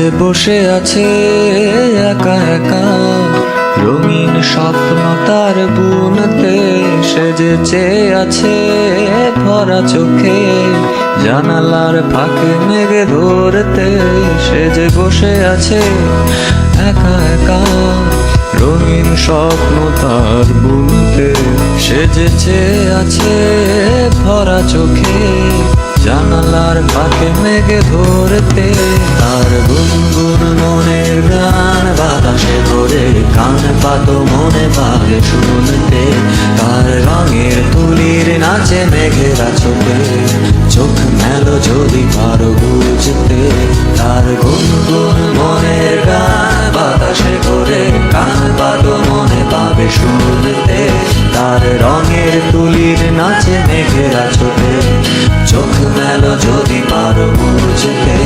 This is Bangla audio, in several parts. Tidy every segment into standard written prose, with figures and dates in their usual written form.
যে বসে আছে একা একা, রঙিন স্বপ্ন তার বুনতে। সে যে চেয়ে আছে ভরা চোখে, জানালার ফাঁকে মেঘে ধরতে। সে যে বসে আছে একা একা, রঙিন স্বপ্ন তার বুনতে। সে যে চেয়ে আছে ভরা চোখে, জানালার ফাঁকে মেঘে ধরতে। তার গুনগুন মনের গান বাতাসে ধরে, কান পাতো মনে পাবে শুনতে। তার রঙের তুলির নাচে মেঘেরা চোখে, চোখ মেলো যদি পারো বুঝতে। তার গুনগুন মনের গান বাতাসে ধরে, কান পাতো মনে পাবে শুনতে। তার রঙের তুলির নাচে মেঘেরা চোখে, চোখ মেলো যদি পারো বুঝতে।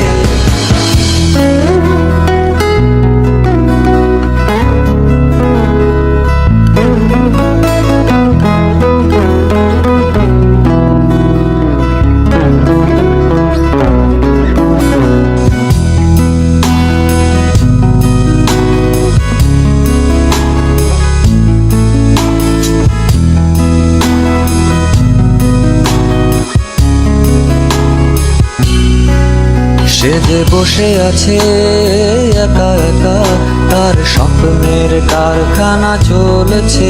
সে যে বসে আছে একা একা, তার স্বপ্নের কারখানা চলেছে।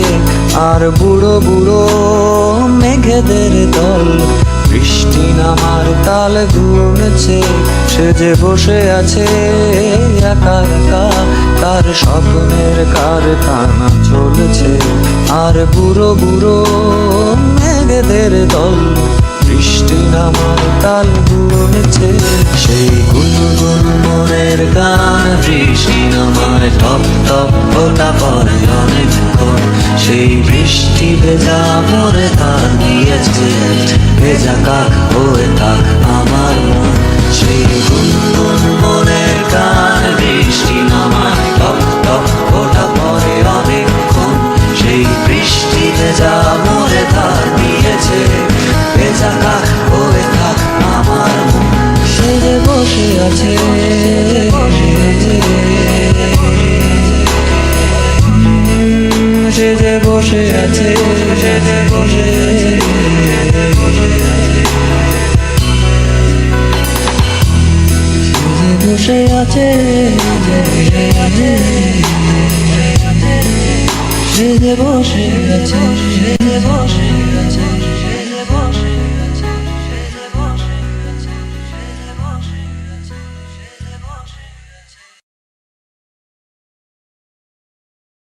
আর বুড়ো বুড়ো মেঘেদের দল বৃষ্টি নামার তাল গুনছে। সে যে বসে আছে একা একা, তার স্বপ্নের কারখানা চলেছে। আর বুড়ো বুড়ো মেঘেদের দল বৃষ্টি নামার তাল গুনেছে। সেই গুনগুন মনের গান বৃষ্টি নামায় টপ টপ ফোঁটা পড়ে অনেকক্ষণ। সেই বৃষ্টি ভেজা মরে তার দিয়েছে, ভেজা কাক হয়ে থাক আমার মন। সেই গুনগুন মনের গান বৃষ্টি নামায় টপ টপ ফোঁটা পড়ে অনেকক্ষণ। সেই বৃষ্টি ভেজা মরে তার দিয়েছে, ভেজা কাক হয়ে থাক আমার মন। সে যে বসে আছে সে যে বসে আছে, সে যে বসে বসে আছে, সে যে বসে আছে, সে যে বসে